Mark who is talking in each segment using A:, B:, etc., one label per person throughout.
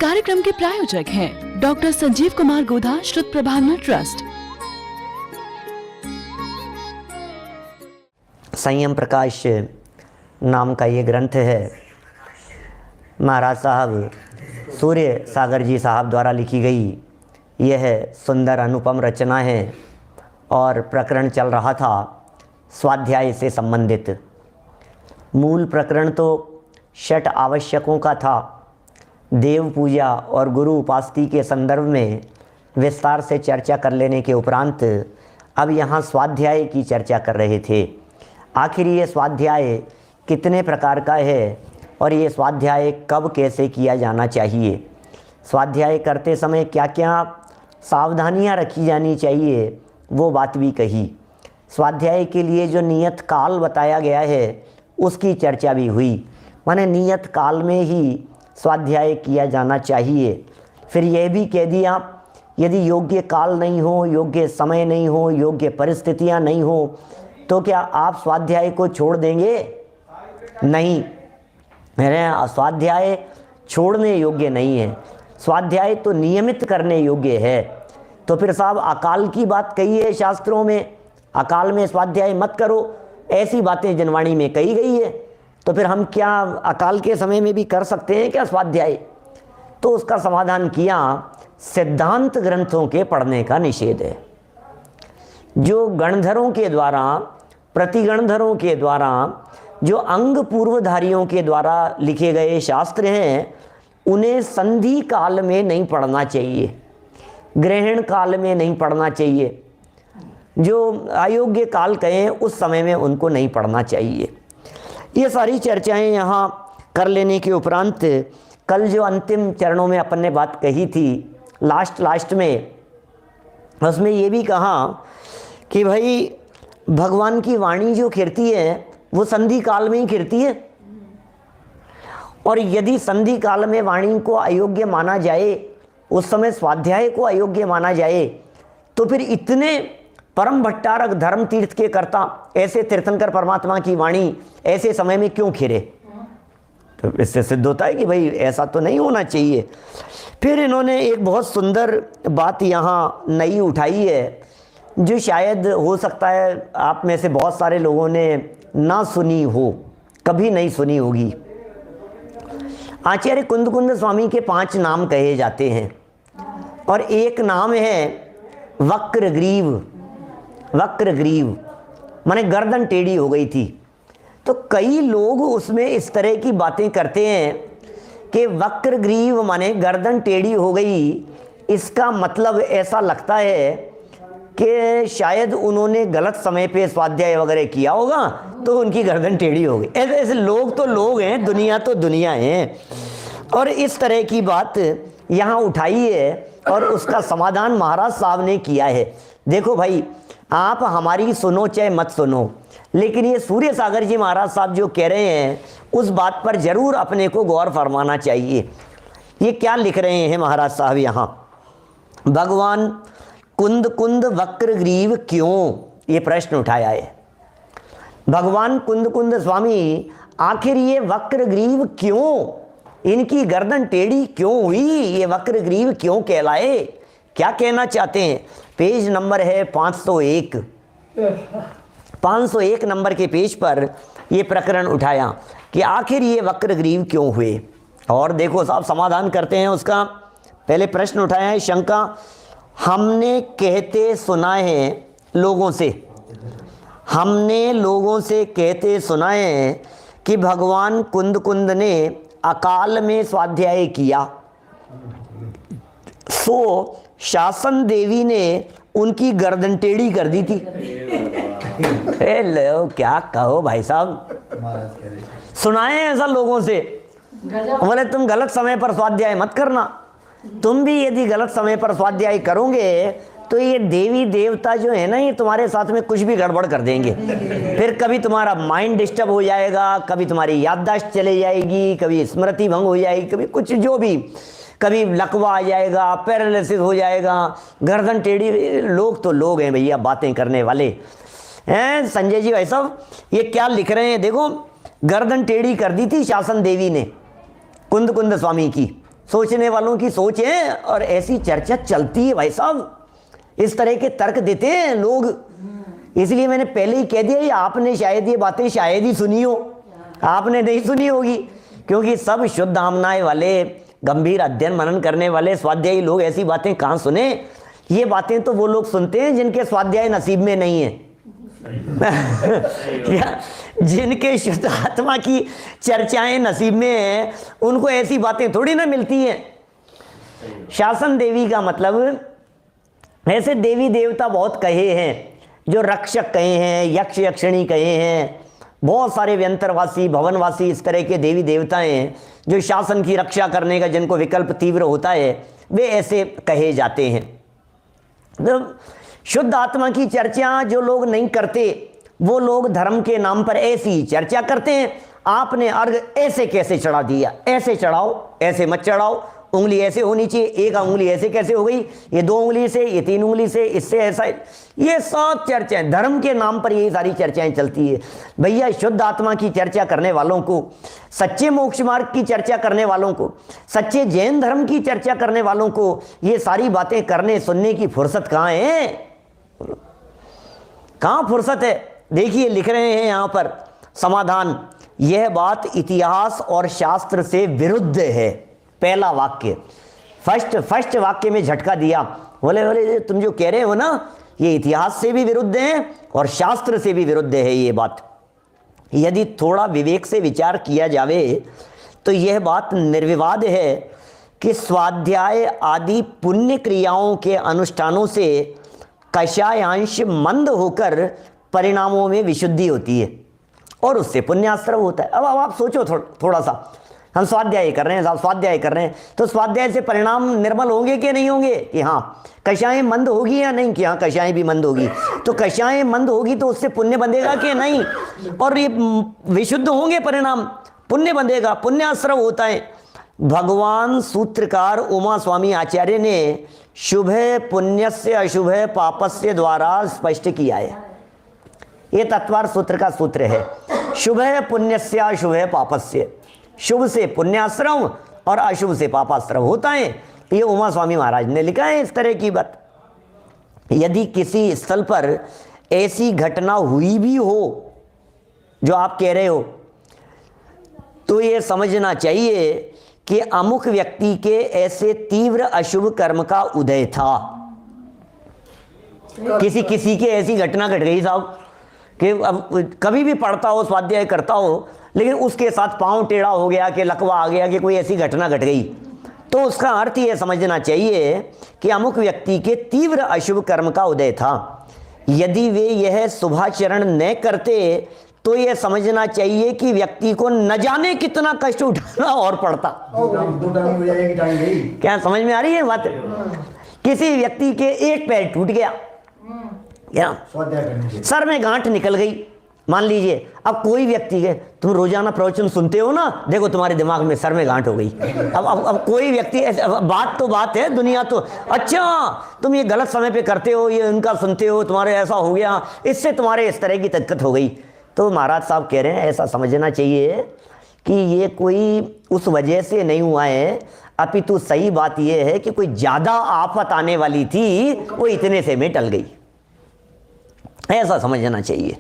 A: कार्यक्रम के प्रायोजक हैं डॉक्टर संजीव कुमार गोधा, श्रुत प्रभावना ट्रस्ट।
B: संयम प्रकाश नाम का ये ग्रंथ है। महाराज साहब सूर्य सागर जी साहब द्वारा लिखी गई यह सुंदर अनुपम रचना है और प्रकरण चल रहा था स्वाध्याय से संबंधित। मूल प्रकरण तो षट आवश्यकों का था। देव पूजा और गुरु उपासना के संदर्भ में विस्तार से चर्चा कर लेने के उपरांत अब यहाँ स्वाध्याय की चर्चा कर रहे थे। आखिर ये स्वाध्याय कितने प्रकार का है और ये स्वाध्याय कब कैसे किया जाना चाहिए, स्वाध्याय करते समय क्या क्या सावधानियां रखी जानी चाहिए, वो बात भी कही। स्वाध्याय के लिए जो नियत काल बताया गया है उसकी चर्चा भी हुई। माने नियत काल में ही स्वाध्याय किया जाना चाहिए। फिर यह भी कह दिया यदि योग्य काल नहीं हो, योग्य समय नहीं हो, योग्य परिस्थितियां नहीं हो तो क्या आप स्वाध्याय को छोड़ देंगे? नहीं, मेरे स्वाध्याय छोड़ने योग्य नहीं है, स्वाध्याय तो नियमित करने योग्य है। तो फिर साहब अकाल की बात कही है शास्त्रों में, अकाल में स्वाध्याय मत करो, ऐसी बातें जनवाणी में कही गई है। तो फिर हम क्या अकाल के समय में भी कर सकते हैं क्या स्वाध्याय? तो उसका समाधान किया, सिद्धांत ग्रंथों के पढ़ने का निषेध है। जो गणधरों के द्वारा, प्रतिगणधरों के द्वारा, जो अंग पूर्वधारियों के द्वारा लिखे गए शास्त्र हैं उन्हें संधि काल में नहीं पढ़ना चाहिए, ग्रहण काल में नहीं पढ़ना चाहिए। जो अयोग्य काल कहें उस समय में उनको नहीं पढ़ना चाहिए। ये सारी चर्चाएं यहाँ कर लेने के उपरांत कल जो अंतिम चरणों में अपन ने बात कही थी, लास्ट में उसमें ये भी कहा कि भाई भगवान की वाणी जो खिरती है वो संधि काल में ही खिरती है, और यदि संधि काल में वाणी को अयोग्य माना जाए, उस समय स्वाध्याय को अयोग्य माना जाए, तो फिर इतने परम भट्टारक धर्म तीर्थ के कर्ता ऐसे तीर्थंकर परमात्मा की वाणी ऐसे समय में क्यों खिरे? तो इससे सिद्ध होता है कि भाई ऐसा तो नहीं होना चाहिए। फिर इन्होंने एक बहुत सुंदर बात यहाँ नई उठाई है जो शायद हो सकता है आप में से बहुत सारे लोगों ने ना सुनी हो, कभी नहीं सुनी होगी। आचार्य कुंद स्वामी के 5 नाम कहे जाते हैं और एक नाम है वक्रग्रीव। वक्रग्रीव माने गर्दन टेढ़ी हो गई थी। तो कई लोग उसमें इस तरह की बातें करते हैं कि वक्रग्रीव माने गर्दन टेढ़ी हो गई, इसका मतलब ऐसा लगता है कि शायद उन्होंने गलत समय पे स्वाध्याय वगैरह किया होगा तो उनकी गर्दन टेढ़ी हो गई। ऐसे ऐसे लोग तो लोग हैं, दुनिया तो दुनिया है। और इस तरह की बात यहाँ उठाई है और उसका समाधान महाराज साहब ने किया है। देखो भाई, आप हमारी सुनो चाहे मत सुनो, लेकिन ये सूर्य सागर जी महाराज साहब जो कह रहे हैं उस बात पर जरूर अपने को गौर फरमाना चाहिए। ये क्या लिख रहे हैं महाराज साहब यहाँ? भगवान कुंद वक्रग्रीव क्यों, ये प्रश्न उठाया है। भगवान कुंद स्वामी आखिर ये वक्रग्रीव क्यों, इनकी गर्दन टेढ़ी क्यों हुई, ये वक्रग्रीव क्यों कहलाए, क्या कहना चाहते हैं? पेज नंबर है 501। 501 नंबर के पेज पर ये प्रकरण उठाया कि आखिर ये वक्रग्रीव क्यों हुए। और देखो साहब समाधान करते हैं उसका। पहले प्रश्न उठाया है, शंका, हमने कहते सुना है लोगों से, हमने लोगों से कहते सुना है कि भगवान कुंद ने अकाल में स्वाध्याय किया, सो शासन देवी ने उनकी गर्दन टेढ़ी कर दी थी। लो क्या कहो भाई साहब, सुनाए ऐसा लोगों से, बोले तुम गलत समय पर स्वाध्याय मत करना। तुम भी यदि गलत समय पर स्वाध्याय करोगे तो ये देवी देवता जो है ना, ये तुम्हारे साथ में कुछ भी गड़बड़ कर देंगे। फिर कभी तुम्हारा माइंड डिस्टर्ब हो जाएगा, कभी तुम्हारी याददाश्त चले जाएगी, कभी स्मृति भंग हो जाएगी, कभी कुछ जो भी, कभी लकवा आ जाएगा, पैरालिसिस हो जाएगा, गर्दन टेढ़ी। लोग तो लोग हैं भैया, बातें करने वाले हैं। संजय जी भाई साहब ये क्या लिख रहे हैं, देखो गर्दन टेढ़ी कर दी थी शासन देवी ने कुंद स्वामी की, सोचने वालों की सोच है और ऐसी चर्चा चलती है भाई साहब, इस तरह के तर्क देते हैं लोग। इसलिए मैंने पहले ही कह दिया, ये आपने शायद ये बातें शायद ही सुनी हो, आपने नहीं सुनी होगी, क्योंकि सब शुद्ध आमनाए वाले, गंभीर अध्ययन मनन करने वाले स्वाध्यायी लोग ऐसी बातें कहाँ सुने। ये बातें तो वो लोग सुनते हैं जिनके स्वाध्याय नसीब में नहीं है जिनके शुद्ध आत्मा की चर्चाएं नसीब में हैं, उनको ऐसी बातें थोड़ी ना मिलती हैं। शासन देवी का मतलब, ऐसे देवी देवता बहुत कहे हैं, जो रक्षक कहे हैं, यक्ष यक्षिणी कहे हैं, बहुत सारे व्यंतरवासी, भवनवासी, इस तरह के देवी देवता हैं जो शासन की रक्षा करने का, जिनको विकल्प तीव्र होता है, वे ऐसे कहे जाते हैं। तो शुद्ध आत्मा की चर्चा जो लोग नहीं करते, वो लोग धर्म के नाम पर ऐसी चर्चा करते हैं। आपने अर्घ ऐसे कैसे चढ़ा दिया, ऐसे चढ़ाओ, ऐसे मत चढ़ाओ, उंगली ऐसे होनी चाहिए, एक उंगली ऐसे कैसे हो गई, ये 2 उंगली से, ये 3 उंगली से, इससे ऐसा, ये सब चर्चाएं धर्म के नाम पर, यही सारी चर्चाएं चलती है। भैया शुद्ध आत्मा की चर्चा करने वालों को, सच्चे मोक्ष मार्ग की चर्चा करने वालों को, सच्चे जैन धर्म की चर्चा करने वालों को ये सारी बातें करने सुनने की फुर्सत कहाँ है? कहाँ फुर्सत है? देखिए लिख रहे हैं यहाँ पर समाधान, यह बात इतिहास और शास्त्र से विरुद्ध है। पहला वाक्य, फर्स्ट वाक्य में झटका दिया, बोले तुम जो कह रहे हो ना, ये इतिहास से भी विरुद्ध है और शास्त्र से भी विरुद्ध है ये बात। यदि थोड़ा विवेक से विचार किया जावे तो यह बात निर्विवाद है कि स्वाध्याय आदि पुण्य क्रियाओं के अनुष्ठानों से कषायांश मंद होकर परिणामों में विशुद्धि होती है और उससे पुण्याश्रव होता है। अब आप सोचो थोड़ा सा, हम स्वाध्याय कर रहे हैं साहब, स्वाध्याय कर रहे हैं, तो स्वाध्याय से परिणाम निर्मल होंगे कि नहीं होंगे? कि हाँ कषाएं मंद होगी या नहीं? कि हाँ कषाएं भी मंद होगी। तो कषाएं मंद होगी तो उससे पुण्य बंधेगा कि नहीं? और ये विशुद्ध होंगे परिणाम, पुण्य बंधेगा, पुण्याश्रव होता है। भगवान सूत्रकार उमा स्वामी आचार्य ने शुभ पुण्यस्य अशुभ पापस्य द्वारा स्पष्ट किया है। ये तत्वार सूत्र का सूत्र है, शुभ पुण्यस्य अशुभ पापस्य, शुभ से पुण्याश्रम और अशुभ से पापाश्रम होता है। ये उमा स्वामी महाराज ने लिखा है इस तरह की बात। यदि किसी स्थल पर ऐसी घटना हुई भी हो जो आप कह रहे हो, तो ये समझना चाहिए कि अमुक व्यक्ति के ऐसे तीव्र अशुभ कर्म का उदय था। किसी की ऐसी घटना घट गई साहब कि अब कभी भी पढ़ता हो, स्वाध्याय करता हो, लेकिन उसके साथ पांव टेढ़ा हो गया, कि लकवा आ गया, कि कोई ऐसी घटना घट गई, तो उसका अर्थ यह समझना चाहिए कि अमुक व्यक्ति के तीव्र अशुभ कर्म का उदय था। यदि वे यह शुभाचरण न करते तो यह समझना चाहिए कि व्यक्ति को न जाने कितना कष्ट उठाना और पड़ता। क्या समझ में आ रही है बात? किसी व्यक्ति के एक पैर टूट गया, सर में गांठ निकल गई, मान लीजिए। अब कोई व्यक्ति है, तुम रोजाना प्रवचन सुनते हो ना, देखो तुम्हारे दिमाग में सर में गांठ हो गई। अब कोई व्यक्ति, बात तो बात है, दुनिया तो, अच्छा तुम ये गलत समय पे करते हो, ये उनका सुनते हो, तुम्हारे ऐसा हो गया, इससे तुम्हारे इस तरह की दिक्कत हो गई। तो महाराज साहब कह रहे हैं ऐसा समझना चाहिए कि ये कोई उस वजह से नहीं हुआ है, अपितु सही बात यह है कि कोई ज्यादा आफत आने वाली थी, वो इतने से में टल गई, ऐसा समझना चाहिए।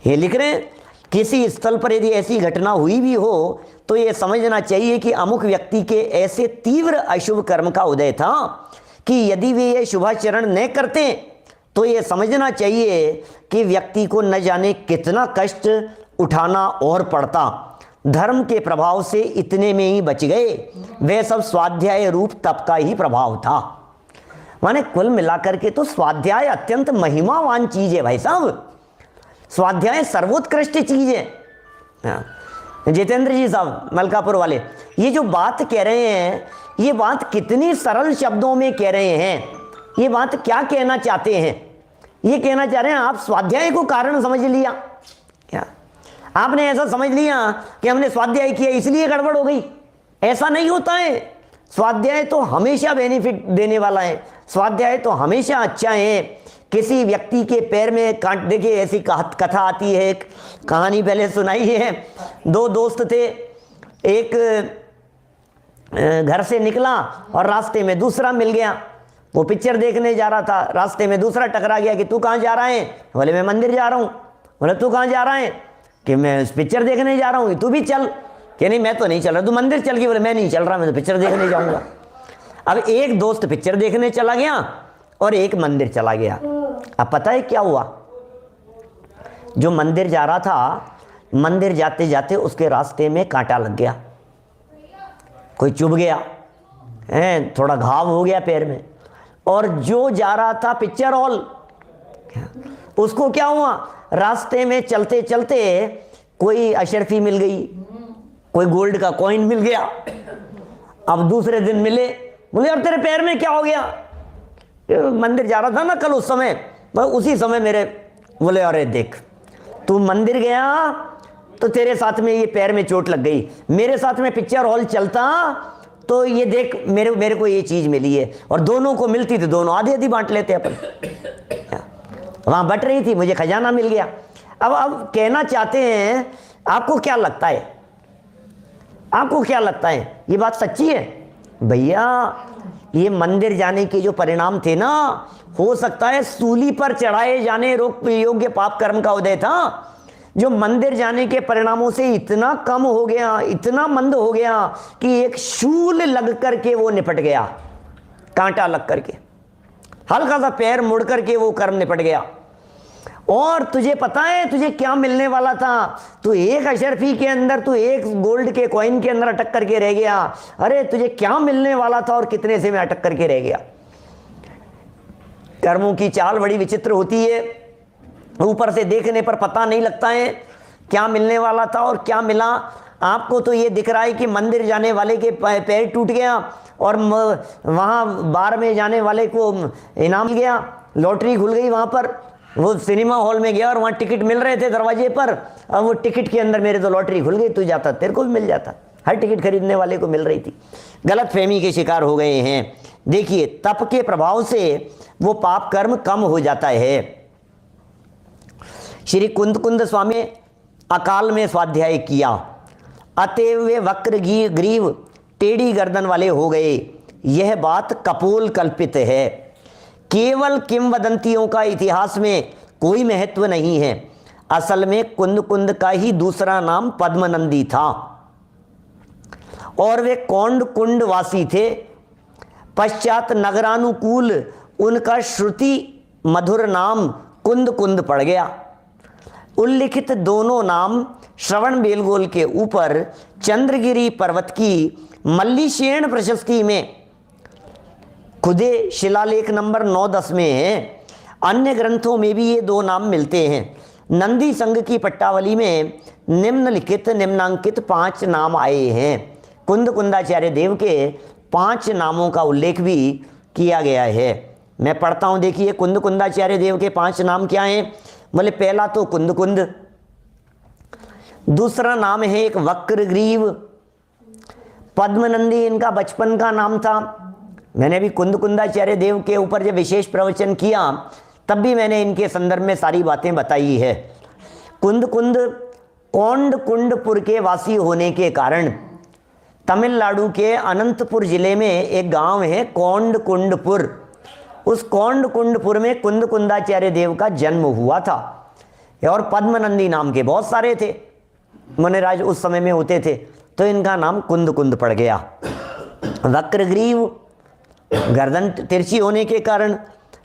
B: ये लिख रहे हैं किसी स्थल पर यदि ऐसी घटना हुई भी हो तो ये समझना चाहिए कि अमुक व्यक्ति के ऐसे तीव्र अशुभ कर्म का उदय था कि यदि वे ये शुभाचरण न करते तो ये समझना चाहिए कि व्यक्ति को न जाने कितना कष्ट उठाना और पड़ता। धर्म के प्रभाव से इतने में ही बच गए, वे सब स्वाध्याय रूप तप का ही प्रभाव था। माने कुल मिलाकर के तो स्वाध्याय अत्यंत महिमावान चीज है भाई साहब, स्वाध्याय सर्वोत्कृष्ट चीज है। जितेंद्र जी साहब मलकापुर वाले ये जो बात कह रहे हैं, ये बात कितनी सरल शब्दों में कह रहे हैं। ये बात क्या कहना चाहते हैं? ये कहना चाह रहे हैं आप स्वाध्याय को कारण समझ लिया, क्या आपने ऐसा समझ लिया कि हमने स्वाध्याय किया इसलिए गड़बड़ हो गई? ऐसा नहीं होता है। स्वाध्याय तो हमेशा बेनिफिट देने वाला है, स्वाध्याय तो हमेशा अच्छा है। किसी व्यक्ति के पैर में कांट, देखिए ऐसी कथा आती है, एक कहानी पहले सुनाई है। 2 दोस्त थे, एक घर से निकला और रास्ते में दूसरा मिल गया। वो पिक्चर देखने जा रहा था, रास्ते में दूसरा टकरा गया कि तू कहाँ जा रहा है? बोले मैं मंदिर जा रहा हूँ। बोले तू कहाँ जा रहा है? कि मैं पिक्चर देखने जा रहा हूँ, तू भी चल। कि नहीं मैं तो नहीं चल रहा, तू मंदिर चल गई। बोले मैं नहीं चल रहा, मैं तो पिक्चर देखने जाऊँगा। अब एक दोस्त पिक्चर देखने चला गया और एक मंदिर चला गया। अब पता है क्या हुआ? जो मंदिर जा रहा था, मंदिर जाते जाते उसके रास्ते में कांटा लग गया, कोई चुभ गया है, थोड़ा घाव हो गया पैर में। और जो जा रहा था पिक्चर हॉल, उसको क्या हुआ? रास्ते में चलते चलते कोई अशरफी मिल गई, कोई गोल्ड का कॉइन मिल गया। अब दूसरे दिन मिले, बोले अब तेरे पैर में क्या हो गया? मंदिर जा रहा था ना कल उस समय, उसी समय मेरे। बोले अरे देख, तू मंदिर गया तो तेरे साथ में ये पैर में चोट लग गई, मेरे साथ में पिक्चर हॉल चलता तो ये देख मेरे को ये चीज मिली है। और दोनों को मिलती तो दोनों आधी आधी बांट लेते अपन। वहां बट रही थी, मुझे खजाना मिल गया। अब कहना चाहते हैं, आपको क्या लगता है? आपको क्या लगता है ये बात सच्ची है? भैया ये मंदिर जाने के जो परिणाम थे ना, हो सकता है सूली पर चढ़ाए जाने योग्य पाप कर्म का उदय था, जो मंदिर जाने के परिणामों से इतना कम हो गया, इतना मंद हो गया कि एक शूल लग करके वो निपट गया, कांटा लग करके, हल्का सा पैर मुड़ करके वो कर्म निपट गया। और तुझे पता है तुझे क्या मिलने वाला था? तू एक अशरफी के अंदर, तू एक गोल्ड के कॉइन के अंदर अटक करके रह गया। अरे तुझे क्या मिलने वाला था और कितने से में अटक करके रह गया। कर्मों की चाल बड़ी विचित्र होती है, ऊपर से देखने पर पता नहीं लगता है क्या मिलने वाला था और क्या मिला। आपको तो ये दिख रहा है कि मंदिर जाने वाले के पैर टूट गया और वहाँ बार में जाने वाले को इनाम मिल गया, लॉटरी खुल गई। वहाँ पर वो सिनेमा हॉल में गया और वहाँ टिकट मिल रहे थे दरवाजे पर, अब वो टिकट के अंदर मेरे तो लॉटरी खुल गई, तू जाता तेरे को भी मिल जाता। हर टिकट खरीदने वाले को मिल रही थी। गलत फहमी के शिकार हो गए हैं। देखिए तप के प्रभाव से वो पाप कर्म कम हो जाता है। श्री कुंद स्वामी अकाल में स्वाध्याय किया, अतएव वे वक्र ग्रीव टेढ़ी गर्दन वाले हो गए। यह बात कपोल कल्पित है, केवल किंवदंतियों का इतिहास में कोई महत्व नहीं है। असल में कुंद का ही दूसरा नाम पद्मनंदी था और वे कौंड कुंड वासी थे। पश्चात नगरानुकूल उनका श्रुति मधुर नाम कुंद पड़ गया। उल्लिखित दोनों नाम श्रवण बेलगोल के ऊपर चंद्रगिरी पर्वत की मल्लीशेण प्रशस्ति में खुदे शिलालेख नंबर 9-10 में है। अन्य ग्रंथों में भी ये दो नाम मिलते हैं। नंदी संघ की पट्टावली में निम्नांकित 5 नाम आए हैं। कुंदाचार्य देव के 5 नामों का उल्लेख भी किया गया है। मैं पढ़ता हूँ, देखिए कुंदाचार्य देव के 5 नाम क्या हैं। बोले पहला तो कुंद, दूसरा नाम है एक वक्रग्रीव। पद्मनंदी इनका बचपन का नाम था। मैंने भी कुंदाचार्य देव के ऊपर जब विशेष प्रवचन किया तब भी मैंने इनके संदर्भ में सारी बातें बताई है। कौंड कुंडपुर के वासी होने के कारण तमिलनाडु के अनंतपुर जिले में एक गांव है कौंड कुंडपुर। उस कौंड कुंडपुर में कुंदाचार्य देव का जन्म हुआ था। और पद्मनंदी नाम के बहुत सारे थे मुनिराज उस समय में होते थे, तो इनका नाम कुंद पड़ गया। वक्रग्रीव गर्दन तिरछी होने के कारण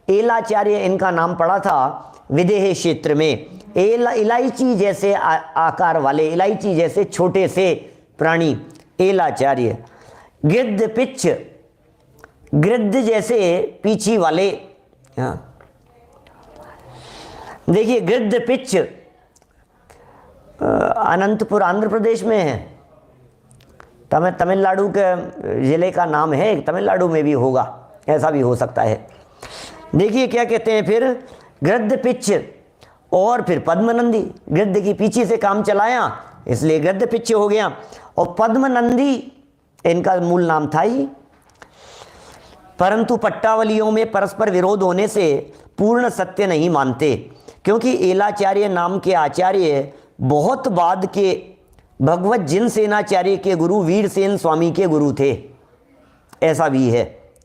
B: एलाचार्य इनका नाम पड़ा था। विदेह क्षेत्र में इलायची जैसे आकार वाले, इलायची जैसे छोटे से प्राणी एलाचार्य। गिद्ध जैसे पीछी वाले। हाँ देखिए गिद्ध पिच अनंतपुर आंध्र प्रदेश में है। तमिलनाडु के जिले का नाम है, तमिलनाडु में भी होगा, ऐसा भी हो सकता है। देखिए क्या कहते हैं फिर, गृद्ध पिच और फिर पद्मनंदी। गृद्ध की पीछे से काम चलाया इसलिए गृद्ध पिच हो गया। और पद्मनंदी इनका मूल नाम था ही। परंतु पट्टावलियों में परस्पर विरोध होने से पूर्ण सत्य नहीं मानते, क्योंकि एलाचार्य नाम के आचार्य बहुत बाद के भगवत जिन सेनाचार्य के गुरु वीरसेन स्वामी के गुरु थे। ऐसा भी है।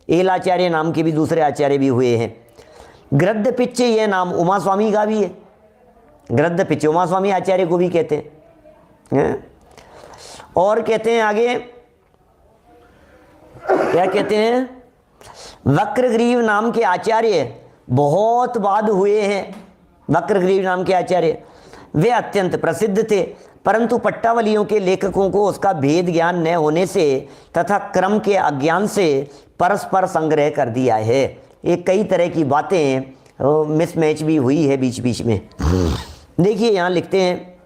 B: एलाचार्य नाम के भी दूसरे आचार्य भी हुए हैं। गृध्र पिच्च यह नाम उमा स्वामी का भी है। गृध्र पिच्च उमा स्वामी आचार्य को भी कहते हैं। और कहते हैं आगे, क्या कहते हैं, वक्रग्रीव नाम के आचार्य बहुत बाद हुए हैं। वक्रग्रीव नाम के आचार्य वे अत्यंत प्रसिद्ध थे, परंतु पट्टावलियों के लेखकों को उसका भेद ज्ञान न होने से तथा क्रम के अज्ञान से परस्पर संग्रह कर दिया है। ये कई तरह की बातें मिसमैच भी हुई है बीच बीच में। देखिए यहाँ लिखते हैं,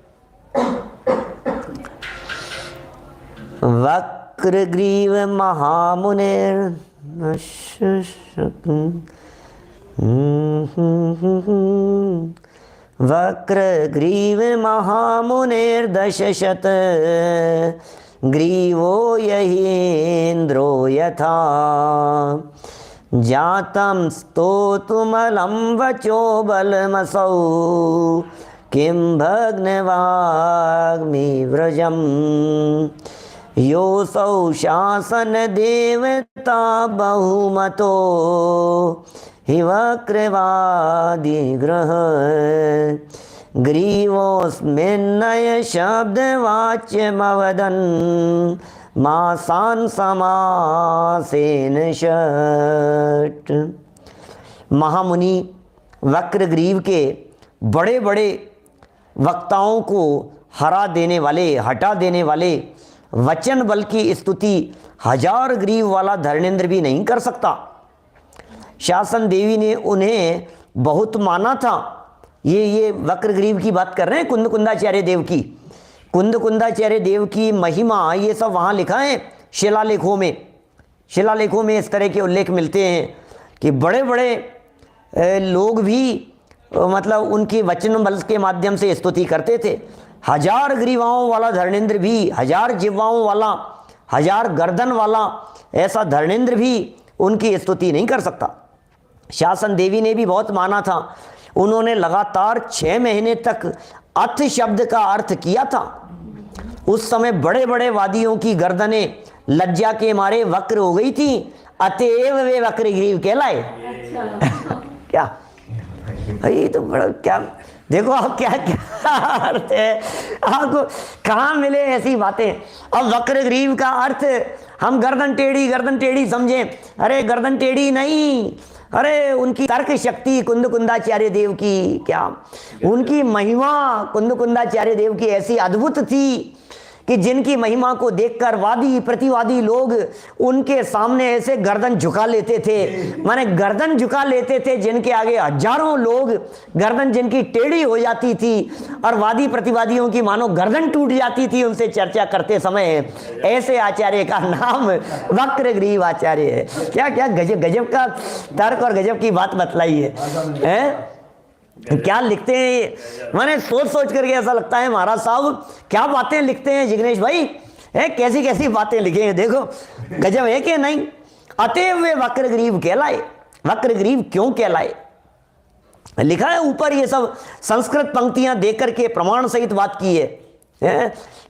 B: वक्रग्रीव महामुनेर वक्रग्रीव महामुनेर्दशशत ग्रीवो यहीन्द्रो यथा जातं स्तोतुमलं वचो बलमसौ किं भग्नवाग्मि व्रजम् योऽसौ शासन देवता बहुमतो हि वक्रवादिग्रह ग्रीवोऽस्मिन्नय शब्दवाच्यमवदन् मासान् समासेन षट्। महामुनि वक्रग्रीव के बड़े बड़े वक्ताओं को हरा देने वाले, हटा देने वाले वचन बल की स्तुति 1000 ग्रीव वाला धर्मेंद्र भी नहीं कर सकता। शासन देवी ने उन्हें बहुत माना था। ये वक्रग्रीव की बात कर रहे हैं, कुंदकुंदाचार्य देव की। कुंदकुंदाचार्य देव की महिमा ये सब वहाँ लिखा है शिलालेखों में। शिलालेखों में इस तरह के उल्लेख मिलते हैं कि बड़े बड़े लोग भी मतलब उनकी वचन बल के माध्यम से स्तुति करते थे। 1000 ग्रीवाओं वाला धर्मेंद्र भी, 1000 जिह्वाओं वाला, 1000 गर्दन वाला ऐसा धर्मेंद्र भी उनकी स्तुति नहीं कर सकता। शासन देवी ने भी बहुत माना था। उन्होंने लगातार 6 महीने तक अथ शब्द का अर्थ किया था। उस समय बड़े बड़े वादियों की गर्दनें लज्जा के मारे वक्र हो गई थी, अतएव वे वक्रग्रीव कहलाए। क्या भाई, तो बड़ा क्या, देखो आप क्या क्या अर्थ है, आपको कहाँ मिले ऐसी बातें। अब वक्रग्रीव का अर्थ हम गर्दन टेढ़ी समझें। अरे गर्दन टेढ़ी नहीं, अरे उनकी तर्क शक्ति कुंदकुंदाचार्य देव की, क्या उनकी महिमा कुंदकुंदाचार्य देव की ऐसी अद्भुत थी कि जिनकी महिमा को देखकर वादी प्रतिवादी लोग उनके सामने ऐसे गर्दन झुका लेते थे। माने गर्दन झुका लेते थे, जिनके आगे हजारों लोग गर्दन जिनकी टेढ़ी हो जाती थी और वादी प्रतिवादियों की मानो गर्दन टूट जाती थी उनसे चर्चा करते समय। ऐसे आचार्य का नाम वक्रग्रीव आचार्य है। क्या क्या गजब गजब का तर्क और गजब की बात बतलाई है। क्या लिखते हैं ये, मैंने सोच सोच करके ऐसा लगता है महाराज साहब क्या बातें लिखते हैं जिग्नेश भाई, है कैसी कैसी बातें लिखे हैं, देखो गजब है कि नहीं। अतएव वे वक्रग्रीव कहलाए। वक्रग्रीव क्यों कहलाए, लिखा है ऊपर, ये सब संस्कृत पंक्तियां देकर के प्रमाण सहित बात की है।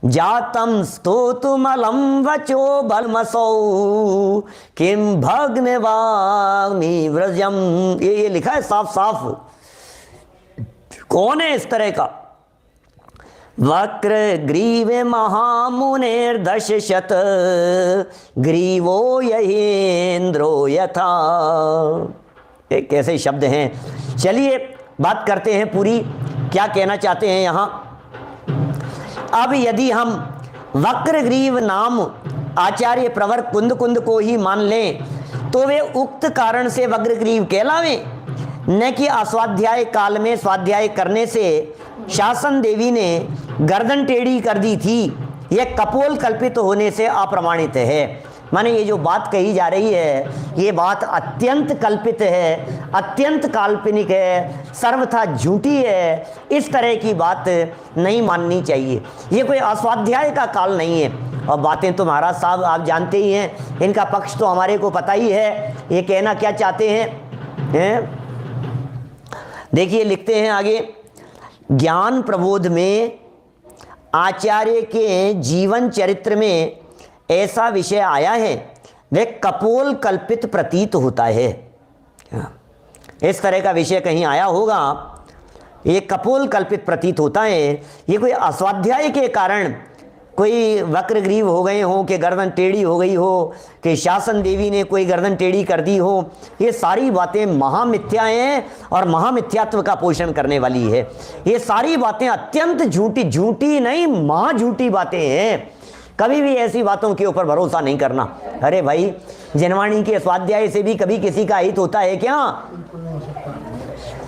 B: जातम स्तोतुमलम वचो बलमसौ किम भग्नवाग्मि व्रजम, ये लिखा है साफ साफ। कौन है इस तरह का, वक्रग्रीव महामुनेर्दशशत ग्रीवो यहीन्द्रो यथा। एक कैसे शब्द हैं। चलिए बात करते हैं पूरी, क्या कहना चाहते हैं यहां। अब यदि हम वक्रग्रीव नाम आचार्य प्रवर कुंद को ही मान लें तो वे उक्त कारण से वक्रग्रीव कहलावे, न कि अस्वाध्याय काल में स्वाध्याय करने से शासन देवी ने गर्दन टेढ़ी कर दी थी। यह कपोल कल्पित होने से अप्रमाणित है। माने ये जो बात कही जा रही है ये बात अत्यंत कल्पित है, अत्यंत काल्पनिक है, सर्वथा झूठी है। इस तरह की बात नहीं माननी चाहिए। ये कोई अस्वाध्याय का काल नहीं है। और बातें तो महाराज साहब आप जानते ही हैं, इनका पक्ष तो हमारे को पता ही है ये कहना क्या चाहते हैं। देखिए लिखते हैं आगे, ज्ञान प्रबोध में आचार्य के जीवन चरित्र में ऐसा विषय आया है वे कपोल कल्पित प्रतीत होता है। इस तरह का विषय कहीं आया होगा, ये कपोल कल्पित प्रतीत होता है। ये कोई अस्वाध्याय के कारण कोई वक्रग्रीव हो गए हो, कि गर्दन टेढ़ी हो गई हो, कि शासन देवी ने कोई गर्दन टेढ़ी कर दी हो, ये सारी बातें महामिथ्या हैं और महामिथ्यात्व का पोषण करने वाली है। ये सारी बातें अत्यंत झूठी, झूठी नहीं महाझूठी बातें हैं। कभी भी ऐसी बातों के ऊपर भरोसा नहीं करना। अरे भाई, जनवाणी के स्वाध्याय से भी कभी किसी का हित होता है क्या?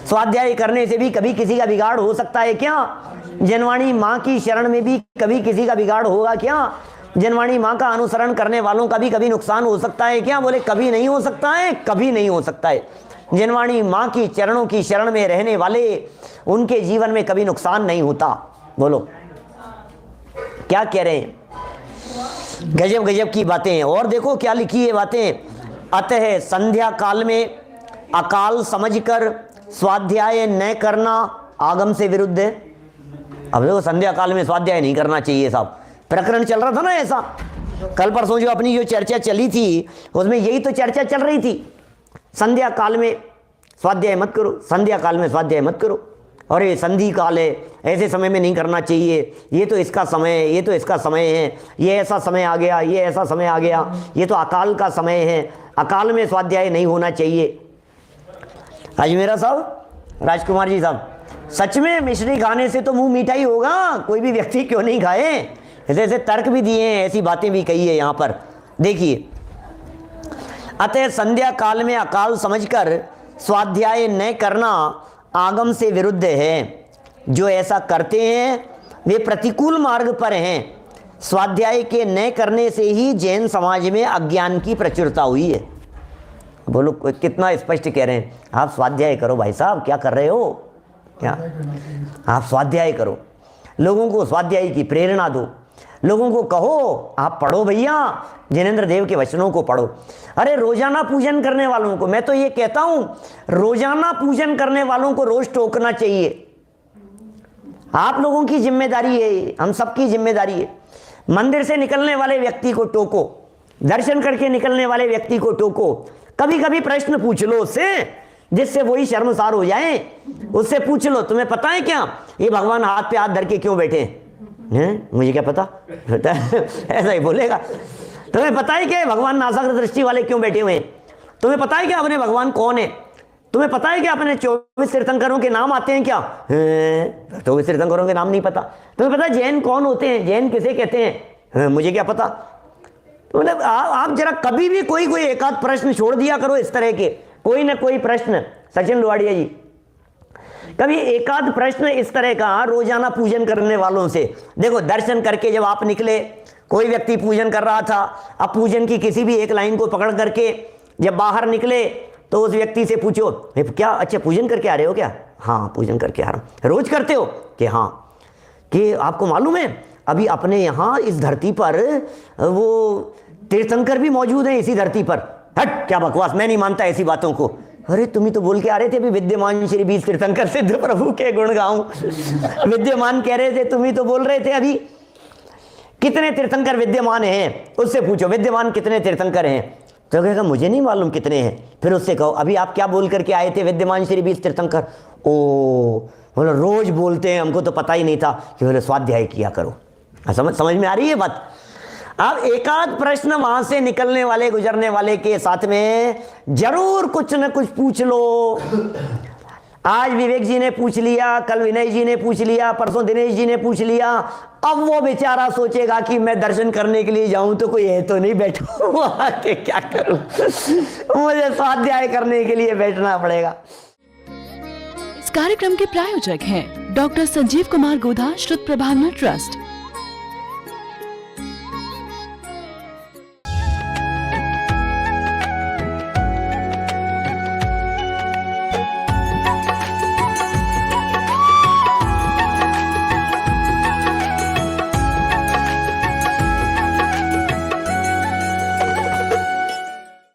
B: स्वाध्याय करने से भी कभी किसी का बिगाड़ हो सकता है क्या? जनवाणी माँ की शरण में भी कभी किसी का बिगाड़ होगा क्या? जनवाणी माँ का अनुसरण करने वालों का भी कभी नुकसान हो सकता है क्या? बोले कभी नहीं हो सकता है, कभी नहीं हो सकता है। जनवाणी माँ की चरणों की शरण में रहने वाले, उनके जीवन में कभी नुकसान नहीं होता। बोलो क्या कह रहे हैं? गजब गजब की बातें हैं। और देखो क्या लिखी है बातें। अतः संध्या काल में अकाल समझकर स्वाध्याय न करना आगम से विरुद्ध है। अब देखो, संध्या काल में स्वाध्याय नहीं करना चाहिए साहब। प्रकरण चल रहा था ना ऐसा, कल परसों जो अपनी जो चर्चा चली थी उसमें यही तो चर्चा चल रही थी। संध्या काल में स्वाध्याय मत करो, संध्या काल में स्वाध्याय मत करो, और ये संधि काल है, ऐसे समय में नहीं करना चाहिए, ये तो इसका समय है, ये तो इसका समय है, ये ऐसा समय आ गया, ये ऐसा समय आ गया, ये तो अकाल का समय है, अकाल में स्वाध्याय नहीं होना चाहिए। अजमेरा साहब, राजकुमार जी साहब, सच में मिश्री खाने से तो मुंह मीठा ही होगा, कोई भी व्यक्ति क्यों नहीं खाए। ऐसे ऐसे तर्क भी दिए हैं, ऐसी बातें भी कही है यहाँ पर। देखिए, अतः संध्या काल में अकाल समझकर स्वाध्याय न करना आगम से विरुद्ध है। जो ऐसा करते हैं वे प्रतिकूल मार्ग पर हैं। स्वाध्याय के न करने से ही जैन समाज में अज्ञान की प्रचुरता हुई है। बोलो कितना स्पष्ट कह रहे हैं। आप स्वाध्याय करो भाई साहब, क्या कर रहे हो? क्या आप स्वाध्याय करो, लोगों को स्वाध्याय की प्रेरणा दो, लोगों को कहो आप पढ़ो भैया, जिनेंद्र देव के वचनों को पढ़ो। अरे रोजाना पूजन करने वालों को, मैं तो ये कहता हूं, रोजाना पूजन करने वालों को रोज टोकना चाहिए। आप लोगों की जिम्मेदारी है, हम सबकी जिम्मेदारी है। मंदिर से निकलने वाले व्यक्ति को टोको, दर्शन करके निकलने वाले व्यक्ति को टोको, कभी कभी प्रश्न पूछ लो उससे, जिससे वही शर्मसार हो जाए। उससे पूछ लो, तुम्हें पता है क्या ये भगवान हाथ पे हाथ धर के क्यों बैठे हैं? मुझे क्या पता ऐसा ही बोलेगा। तुम्हें पता है क्या भगवान नासाग्र दृष्टि वाले क्यों बैठे हुए हैं? तुम्हें पता है क्या अपने भगवान कौन है? तुम्हें पता है क्या अपने 24 तीर्थंकरों के नाम आते हैं क्या? 24 तीर्थंकरों के नाम नहीं पता। तुम्हें पता है जैन कौन होते हैं, जैन किसे कहते हैं? मुझे क्या पता। तो मतलब आप जरा कभी भी कोई एक आध प्रश्न छोड़ दिया करो इस तरह के, कोई ना कोई प्रश्न। सचिन लुवाड़िया जी, कभी एक आध प्रश्न इस तरह का रोजाना पूजन करने वालों से। देखो, दर्शन करके जब आप निकले, कोई व्यक्ति पूजन कर रहा था, अब पूजन की किसी भी एक लाइन को पकड़ करके जब बाहर निकले तो उस व्यक्ति से पूछो, क्या अच्छा पूजन करके आ रहे हो क्या? हाँ पूजन करके आ रहा हूँ। रोज करते हो? कि हाँ। कि आपको मालूम है अभी अपने यहाँ इस धरती पर वो तीर्थंकर भी मौजूद हैं इसी धरती पर? हट, क्या बकवास, मैं नहीं मानता ऐसी बातों को। अरे तुम ही तो बोल के आ रहे थे अभी, विद्यमान श्री 20 तीर्थंकर सिद्ध प्रभु के गुण गाऊं। विद्यमान कह रहे थे, तुम ही तो बोल रहे थे अभी। कितने तीर्थंकर विद्यमान हैं? उससे पूछो विद्यमान कितने तीर्थंकर हैं? तो कहेगा मुझे नहीं मालूम कितने हैं। फिर उससे कहो अभी आप क्या बोल करके आए थे? विद्यमान श्री 20 तीर्थंकर। ओ बोलो रोज बोलते हैं, हमको तो पता ही नहीं था। कि बोले स्वाध्याय किया करो। समझ में आ रही है बात? अब एकाध प्रश्न वहां से निकलने वाले, गुजरने वाले के साथ में जरूर कुछ न कुछ पूछ लो। आज विवेक जी ने पूछ लिया, कल विनय जी ने पूछ लिया, परसों दिनेश जी ने पूछ लिया। अब वो बेचारा सोचेगा कि मैं दर्शन करने के लिए जाऊं तो कोई है तो नहीं बैठा हुआ कि क्या करूं, मुझे स्वाध्याय करने के लिए बैठना पड़ेगा।
A: इस कार्यक्रम के प्रायोजक हैं डॉक्टर संजीव कुमार गोधा, श्रुत प्रभावना ट्रस्ट।